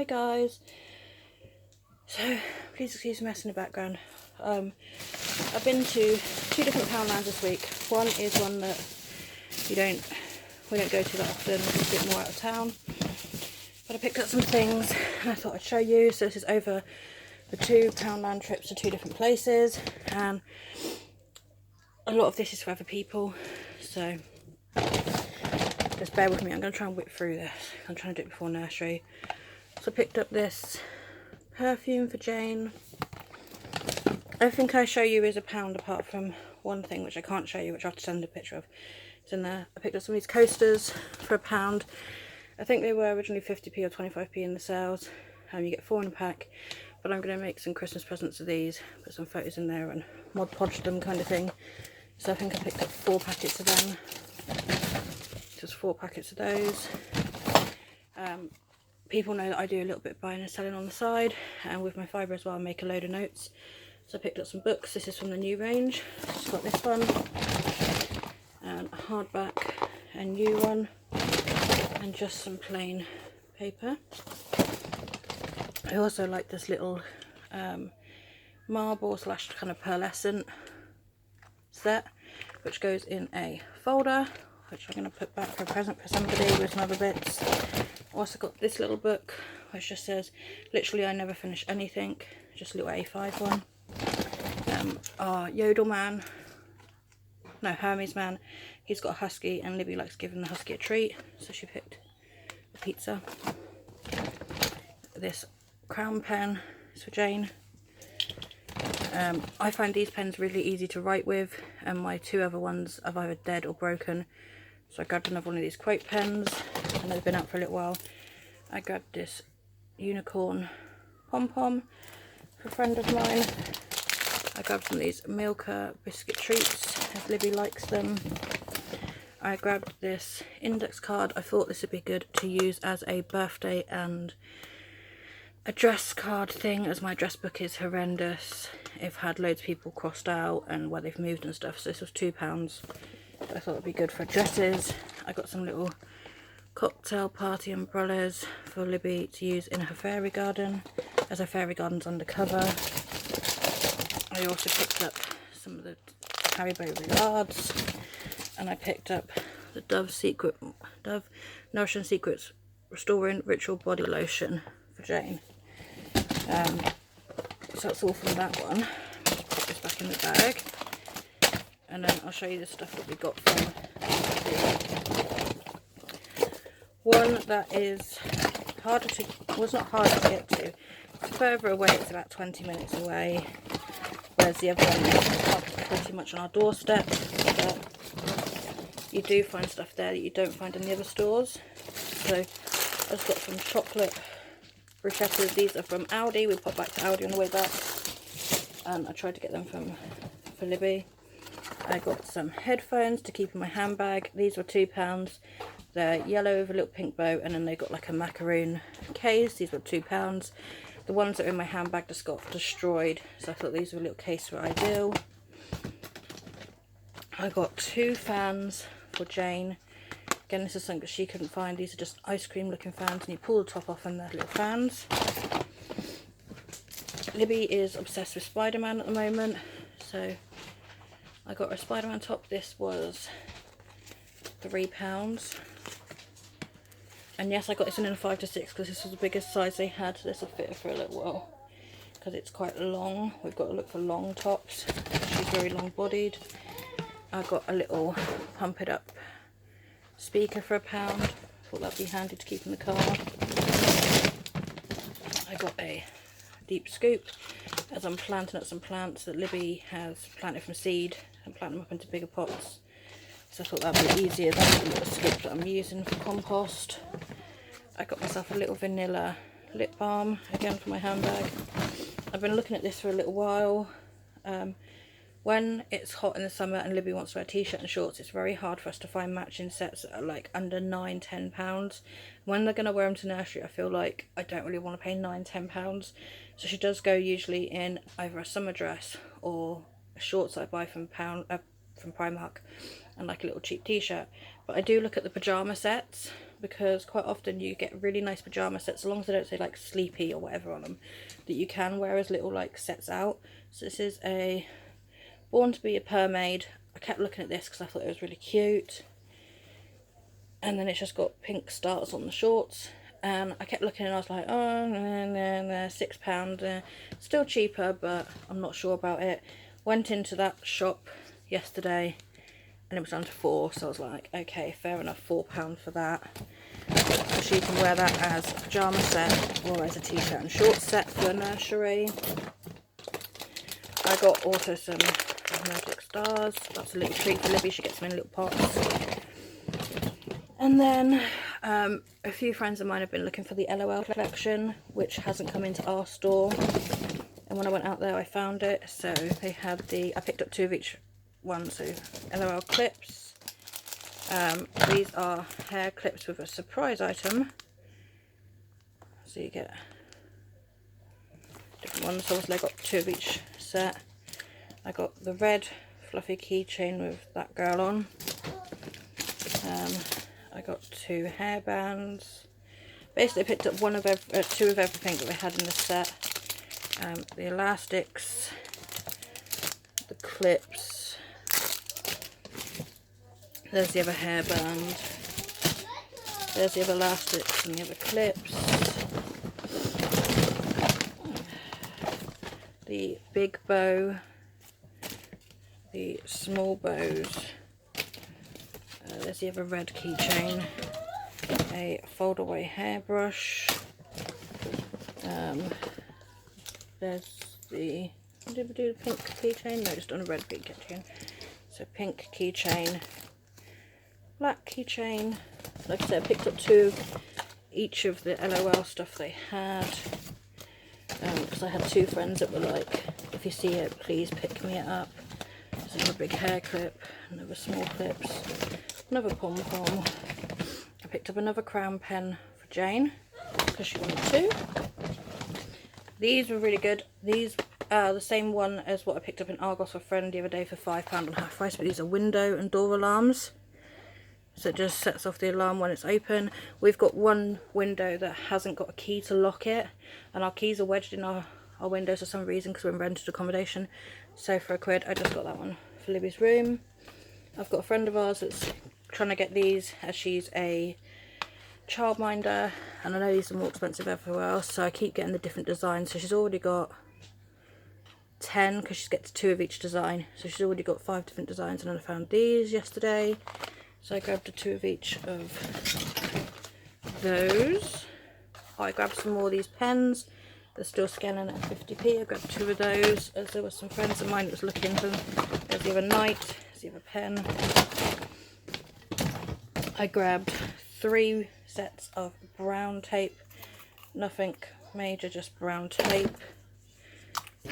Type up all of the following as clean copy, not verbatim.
Hi guys. So please excuse the mess in the background. I've been to two different Poundlands this week. One is one that we don't go to that often. It's a bit more out of town. But I picked up some things and I thought I'd show you. So this is over the two Poundland trips to two different places, and a lot of this is for other people. So just bear with me. I'm going to try and whip through this. I'm trying to do it before nursery. So I picked up this perfume for Jane. Everything I show you is £1 apart from one thing which I can't show you, which I have to send a picture of. It's in there. I picked up some of these coasters for £1. I think they were originally 50p or 25p in the sales. You get 4 in a pack, but I'm going to make some Christmas presents of these, put some photos in there and Mod Podge them kind of thing. So I think I picked up 4 packets of them. Just 4 packets of those. People know that I do a little bit of buying and selling on the side, and with my fibre as well I make a load of notes. So I picked up some books. This is from the new range. Just got this one, and a hardback, a new one, and just some plain paper. I also like this little marble slash kind of pearlescent set, which goes in a folder, which I'm going to put back for a present for somebody with some other bits. Also got this little book which just says literally I never finish anything, just a little A5 one. Our Yodel man, no, Hermes man, he's got a husky and Libby likes giving the husky a treat, so she picked a pizza. This crown pen is for Jane. I find these pens really easy to write with, and my 2 other ones are either dead or broken. So I grabbed another one of these quote pens, and they've been out for a little while. I grabbed this unicorn pom-pom for a friend of mine. I grabbed some of these Milka biscuit treats, as Libby likes them. I grabbed this index card. I thought this would be good to use as a birthday and address card thing, as my address book is horrendous. I've had loads of people crossed out and where they've moved and stuff, so this was £2. I thought it'd be good for addresses. I got some little cocktail party umbrellas for Libby to use in her fairy garden, as her fairy garden's undercover. I also picked up some of the Haribo regards, and I picked up the Dove Nourishing Secrets Restoring Ritual Body Lotion for Jane. So that's all from that one. Just put this back in the bag. And then I'll show you the stuff that we got from the one that is harder to, well, it's not harder to get to. It's further away, it's about 20 minutes away. Whereas the other one is pretty much on our doorstep. But you do find stuff there that you don't find in the other stores. So I just got some chocolate bruschettas. These are from Aldi. We popped back to Aldi on the way back. And I tried to get them for Libby. I got some headphones to keep in my handbag. These were £2. They're yellow with a little pink bow, and then they got like a macaroon case. These were £2. The ones that are in my handbag just got destroyed, so I thought these were a little case were ideal. I got 2 fans for Jane. Again, this is something that she couldn't find. These are just ice cream looking fans, and you pull the top off and they're little fans. Libby is obsessed with Spider-Man at the moment, so I got her a Spider-Man top. This was £3. And yes, I got this in a 5 to 6 because this was the biggest size they had. This will fit her for a little while because it's quite long. We've got to look for long tops. She's very long bodied. I got a little pump it up speaker for £1. Thought that'd be handy to keep in the car. I got a deep scoop, as I'm planting up some plants that Libby has planted from seed and plant them up into bigger pots. So I thought that would be easier than the little scoop that I'm using for compost. I got myself a little vanilla lip balm, again for my handbag. I've been looking at this for a little while. When it's hot in the summer and Libby wants to wear a t-shirt and shorts, it's very hard for us to find matching sets that are like under £9–10. When they're going to wear them to nursery, I feel like I don't really want to pay £9–10. So she does go usually in either a summer dress or a shorts I buy from Primark, and like a little cheap t-shirt. But I do look at the pyjama sets because quite often you get really nice pyjama sets, as long as they don't say like sleepy or whatever on them, that you can wear as little like sets out. So this is a Born to be a Mermaid. I kept looking at this because I thought it was really cute, and then it's just got pink stars on the shorts, and I kept looking and I was like, oh no, £6, still cheaper, but I'm not sure about it. Went into that shop yesterday and it was down to £4, so I was like, okay, fair enough, £4 for that. So she can wear that as a pyjama set or as a t-shirt and shorts set for a nursery. I got also some magic stars. That's a little treat for Libby, she gets them in little pots. And then a few friends of mine have been looking for the LOL collection, which hasn't come into our store, and when I went out there I found it. So they had I picked up 2 of each one, so LOL clips. These are hair clips with a surprise item, so you get different ones. So obviously I got 2 of each set. I got the red fluffy keychain with that girl on. I got 2 hairbands. Basically I picked up 2 of everything that they had in the set. The elastics, the clips, there's the other hairband, there's the other elastics and the other clips, the big bow, the small bows, there's the other red keychain, a fold away hairbrush, there's the, did we do the pink keychain? No, just on a red keychain. So pink keychain, black keychain. Like I said, I picked up 2 each of the LOL stuff they had, because I had 2 friends that were like, if you see it, please pick me it up. There's another big hair clip, another small clips, another pom-pom. I picked up another crown pen for Jane because she wanted 2. These were really good. These are the same one as what I picked up in Argos for a friend the other day for £5 on half price, but these are window and door alarms. So it just sets off the alarm when it's open. We've got one window that hasn't got a key to lock it, and our keys are wedged in our windows for some reason because we're in rented accommodation. So for £1 I just got that one for Libby's room. I've got a friend of ours that's trying to get these as she's a childminder, and I know these are more expensive everywhere else, so I keep getting the different designs. So she's already got 10 because she gets 2 of each design, so she's already got 5 different designs. And then I found these yesterday, so I grabbed a 2 of each of those. I grabbed some more of these pens, they're still scanning at 50p. I grabbed 2 of those as there were some friends of mine that was looking for them. There's the other Knight, there's the other pen. I grabbed 3 sets of brown tape, nothing major, just brown tape,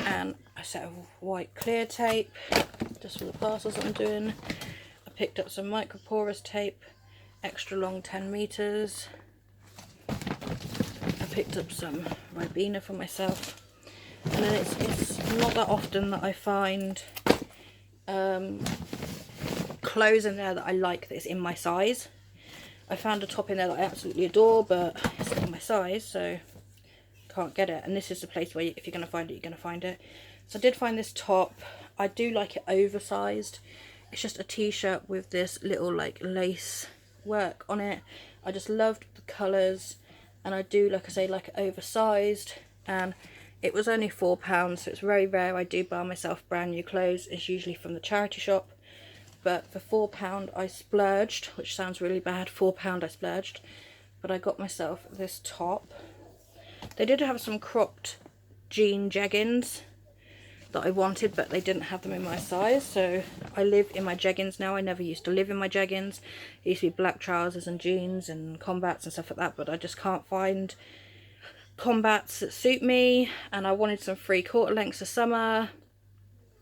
and a set of white clear tape just for the parcels that I'm doing. I picked up some microporous tape, extra long 10 meters. I picked up some Ribena for myself, and then it's not that often that I find clothes in there that I like that's in my size. I found a top in there that I absolutely adore, but it's not my size, so can't get it. And this is the place where if you're going to find it, you're going to find it. So I did find this top. I do like it oversized. It's just a t-shirt with this little like lace work on it. I just loved the colours, and I do, like I say, like it oversized. And it was only £4, so it's very rare I do buy myself brand new clothes. It's usually from the charity shop. But for £4 I splurged, which sounds really bad, £4 I splurged. But I got myself this top. They did have some cropped jean jeggings that I wanted, but they didn't have them in my size. So I live in my jeggings now. I never used to live in my jeggings. It used to be black trousers and jeans and combats and stuff like that, but I just can't find combats that suit me. And I wanted some free quarter lengths for summer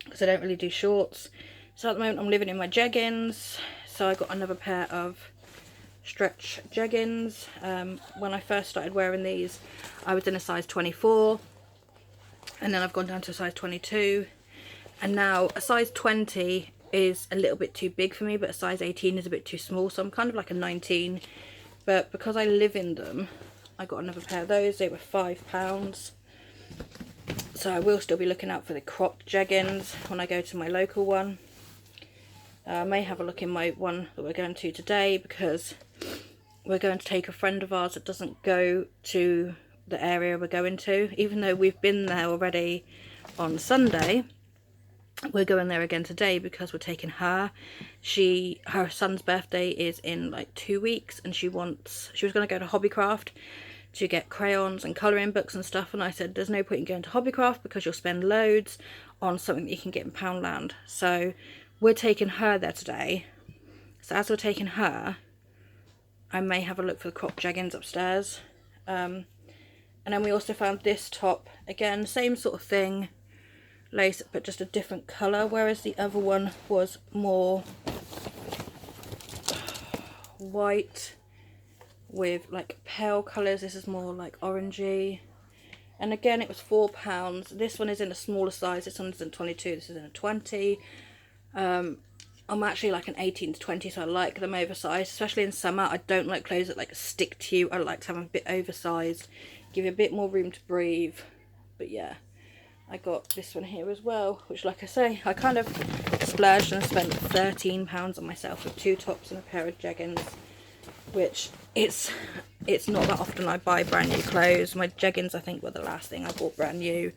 because I don't really do shorts. So at the moment I'm living in my jeggings, so I got another pair of stretch jeggings. When I first started wearing these, I was in a size 24, and then I've gone down to a size 22, and now a size 20 is a little bit too big for me, but a size 18 is a bit too small, so I'm kind of like a 19. but because I live in them, I got another pair of those. They were £5. So I will still be looking out for the cropped jeggings when I go to my local one. I may have a look in my one that we're going to today, because we're going to take a friend of ours that doesn't go to the area we're going to. Even though we've been there already on Sunday, we're going there again today because we're taking her. Her son's birthday is in like 2 weeks, and she was going to go to Hobbycraft to get crayons and colouring books and stuff, and I said there's no point in going to Hobbycraft because you'll spend loads on something that you can get in Poundland. So we're taking her there today. So as we're taking her, I may have a look for the crop jeggings upstairs. And then we also found this top, again same sort of thing, lace but just a different colour, whereas the other one was more white with like pale colours. This is more like orangey, and again it was £4. This one is in a smaller size. This one is in 22, this is in a 20. I'm actually like an 18 to 20, so I like them oversized, especially in summer. I don't like clothes that like stick to you. I like to have them a bit oversized, give you a bit more room to breathe. But yeah, I got this one here as well, which, like I say, I kind of splurged and spent £13 on myself with 2 tops and a pair of jeggings, which it's not that often I buy brand new clothes. My jeggings I think were the last thing I bought brand new.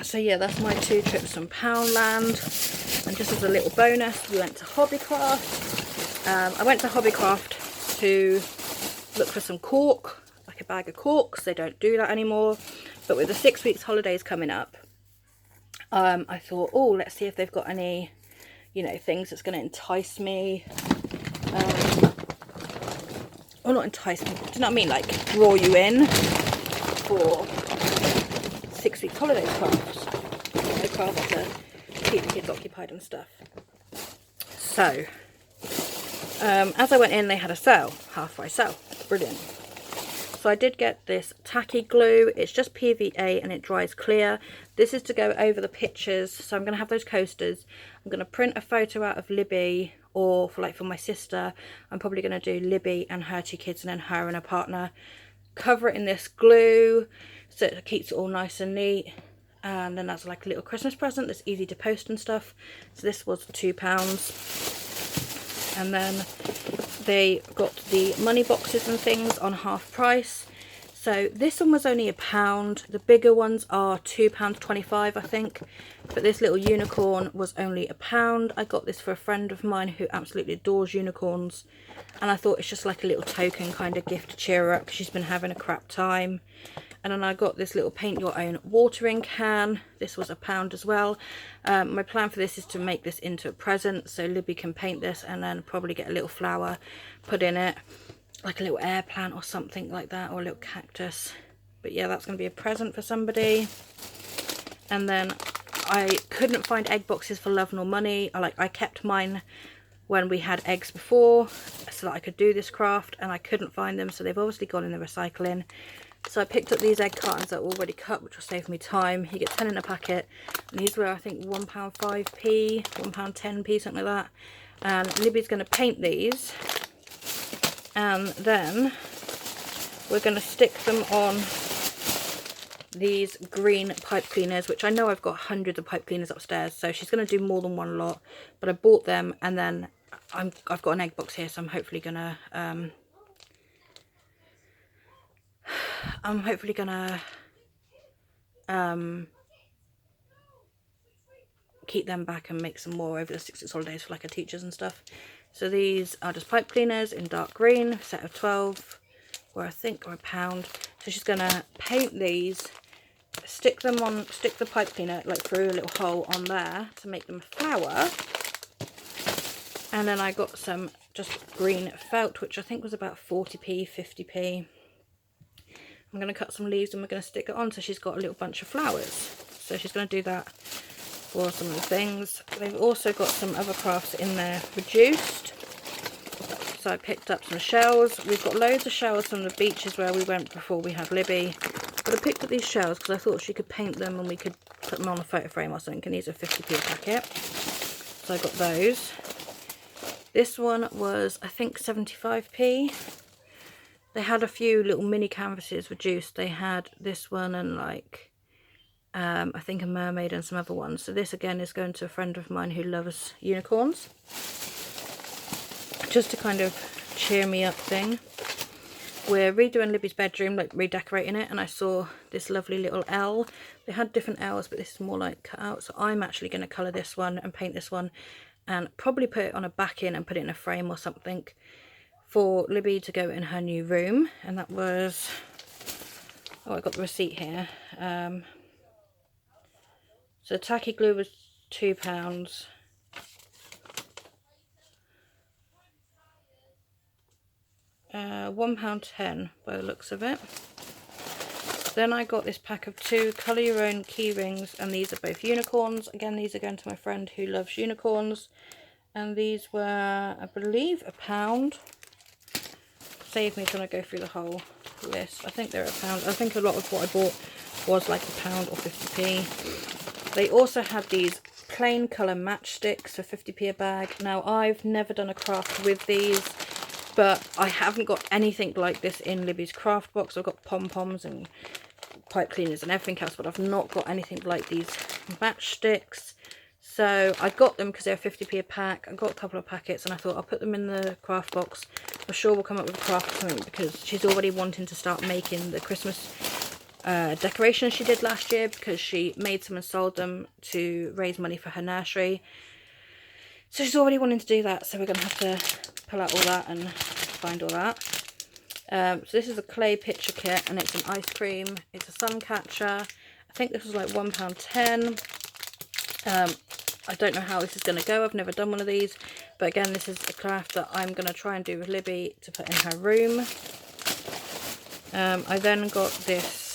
So yeah, that's my 2 trips from Poundland. And just as a little bonus, we went to Hobbycraft. I went to Hobbycraft to look for some cork, like a bag of corks. They don't do that anymore. But with the 6 weeks holidays coming up, I thought, oh, let's see if they've got any, you know, things that's going to entice me. Or not entice me, do you know what I mean? Like draw you in for 6 weeks holiday crafts. Crafts to keep the kids occupied and stuff. So, as I went in, they had a sale, half price sale. Brilliant. So I did get this tacky glue. It's just PVA and it dries clear. This is to go over the pictures. So I'm going to have those coasters. I'm going to print a photo out of Libby, or for my sister, I'm probably going to do Libby and her 2 kids, and then her and her partner. Cover it in this glue so it keeps it all nice and neat. And then that's like a little Christmas present that's easy to post and stuff. So this was £2. And then they got the money boxes and things on half price. So this one was only £1. The bigger ones are £2.25, I think. But this little unicorn was only £1. I got this for a friend of mine who absolutely adores unicorns. And I thought it's just like a little token kind of gift to cheer her up, because she's been having a crap time. And then I got this little paint your own watering can. This was £1 as well. My plan for this is to make this into a present, so Libby can paint this and then probably get a little flower put in it, like a little air plant or something like that, or a little cactus. But yeah, that's going to be a present for somebody. And then I couldn't find egg boxes for Love Nor Money. I kept mine when we had eggs before so that I could do this craft, and I couldn't find them, so they've obviously gone in the recycling. So I picked up these egg cartons that were already cut, which will save me time. You get 10 in a packet, and these were I think £1.5p, £1.10p, something like that. And Libby's going to paint these, and then we're going to stick them on these green pipe cleaners, which I know I've got hundreds of pipe cleaners upstairs, so she's going to do more than one lot, but I bought them. And then I've got an egg box here, so I'm hopefully gonna keep them back and make some more over the 6 weeks holidays for like our teachers and stuff. So these are just pipe cleaners in dark green, set of 12, or I think are £1. So she's gonna paint these, stick the pipe cleaner like through a little hole on there to make them a flower. And then I got some just green felt, which I think was about 40p, 50p. I'm going to cut some leaves and we're going to stick it on, so she's got a little bunch of flowers. So she's going to do that for some of the things. They've also got some other crafts in there reduced. So I picked up some shells. We've got loads of shells from the beaches where we went before we had Libby. But I picked up these shells because I thought she could paint them and we could put them on a photo frame or something, and these are 50p a packet. So I got those. This one was, I think, 75p. They had a few little mini canvases reduced. They had this one and like, I think a mermaid and some other ones. So this again is going to a friend of mine who loves unicorns. Just to kind of cheer me up thing. We're redoing Libby's bedroom, like redecorating it, and I saw this lovely little L. They had different L's, but this is more like cut out. So I'm actually going to colour this one and paint this one and probably put it on a backing and put it in a frame or something for Libby to go in her new room. And that was, oh, I got the receipt here. So tacky glue was £2. £1.10 by the looks of it. Then I got this pack of 2 colour your own key rings, and these are both unicorns. Again, these are going to my friend who loves unicorns, and these were, I believe, £1. Save me trying to go through the whole list. I think they're £1. I think a lot of what I bought was like £1 or 50p. They also had these plain colour matchsticks for 50p a bag. Now, I've never done a craft with these, but I haven't got anything like this in Libby's craft box. I've got pom-poms and pipe cleaners and everything else, but I've not got anything like these matchsticks. So I got them because they're 50p a pack. I got a couple of packets and I thought I'll put them in the craft box. I'm sure we'll come up with a craft for something because she's already wanting to start making the Christmas decorations she did last year, because she made some and sold them to raise money for her nursery. So she's already wanting to do that, so we're going to have to pull out all that and find all that. So this is a clay picture kit, and it's an ice cream. It's a sun catcher. I think this was like £1.10. I don't know how this is going to go. I've never done one of these, but again, this is a craft that I'm going to try and do with Libby to put in her room. I then got this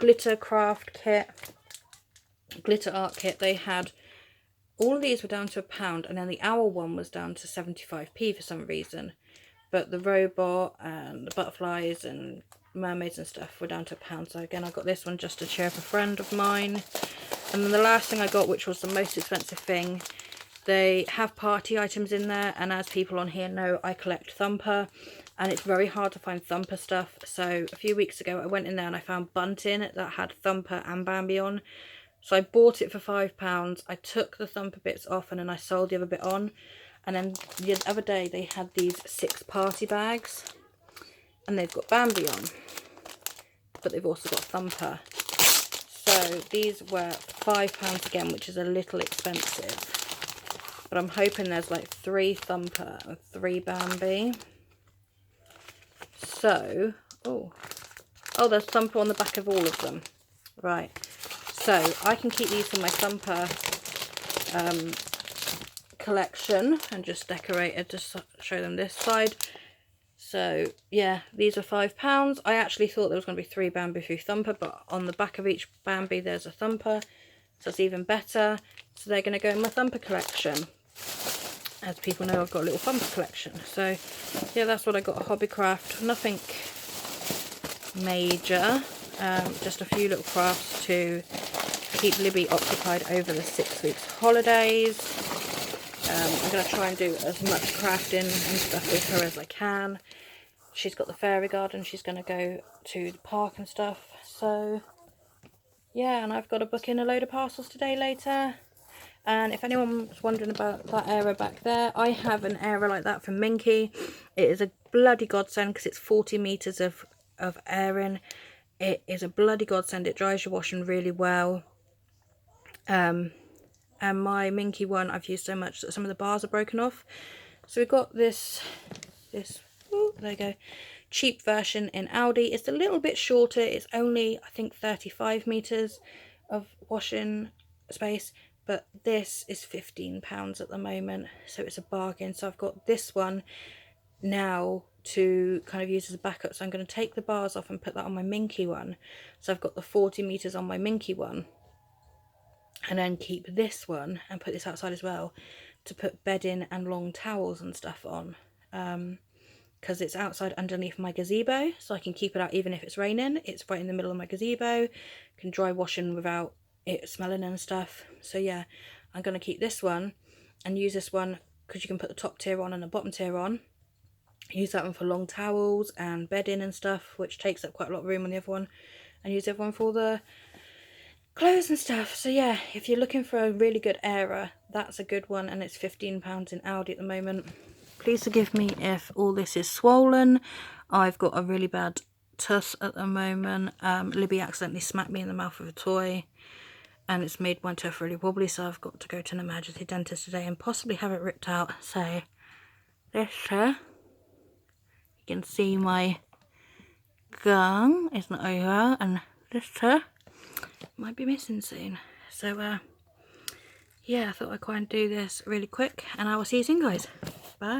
glitter craft kit, glitter art kit. They had, all of these were down to £1, and then the owl one was down to 75p for some reason. But the robot and the butterflies and mermaids and stuff were down to £1. So again, I got this one just to cheer up a friend of mine. And then the last thing I got, which was the most expensive thing, they have party items in there. And as people on here know, I collect Thumper. And it's very hard to find Thumper stuff. So a few weeks ago, I went in there and I found Bunting that had Thumper and Bambi on. So I bought it for £5. I took the Thumper bits off and then I sold the other bit on. And then the other day they had these 6 party bags. And they've got Bambi on. But they've also got Thumper. So these were £5 again, which is a little expensive. But I'm hoping there's like 3 Thumper and 3 Bambi. So, oh, there's Thumper on the back of all of them. Right. So I can keep these in my Thumper collection and just decorate it, just show them this side. So yeah, these are £5. I actually thought there was going to be 3 Bambi, 3 Thumper, but on the back of each Bambi there's a Thumper, so it's even better. So they're going to go in my Thumper collection. As people know, I've got a little Thumper collection. So yeah, that's what I got at Hobbycraft. Nothing major, just a few little crafts to keep Libby occupied over the 6 weeks holidays. I'm going to try and do as much crafting and stuff with her as I can. She's got the fairy garden, she's going to go to the park and stuff. So yeah, and I've got to book in a load of parcels today later. And if anyone was wondering about that area back there, I have an area like that from Minky. It is a bloody godsend because it's 40 metres of airing. It is a bloody godsend. It dries your washing really well. And my Minky one I've used so much that some of the bars are broken off. So we've got this, ooh, there you go, cheap version in Aldi. It's a little bit shorter. It's only, I think, 35 metres of washing space. But this is £15 at the moment. So it's a bargain. So I've got this one now to kind of use as a backup. So I'm going to take the bars off and put that on my Minky one. So I've got the 40 metres on my Minky one. And then keep this one and put this outside as well to put bedding and long towels and stuff on. Because it's outside underneath my gazebo, so I can keep it out even if it's raining. It's right in the middle of my gazebo. Can dry washing without it smelling and stuff. So yeah, I'm going to keep this one and use this one because you can put the top tier on and the bottom tier on. Use that one for long towels and bedding and stuff, which takes up quite a lot of room on the other one, and use the other one for the clothes and stuff. So yeah, if you're looking for a really good airer, that's a good one, and it's £15 in Aldi at the moment. Please forgive me if all this is swollen. I've got a really bad tuss at the moment. Libby accidentally smacked me in the mouth with a toy, and it's made my tooth really wobbly, so I've got to go to an emergency dentist today and possibly have it ripped out. So this here, you can see my gum is not over, and this here might be missing soon. So yeah, I thought I'd try and do this really quick, and I will see you soon, guys.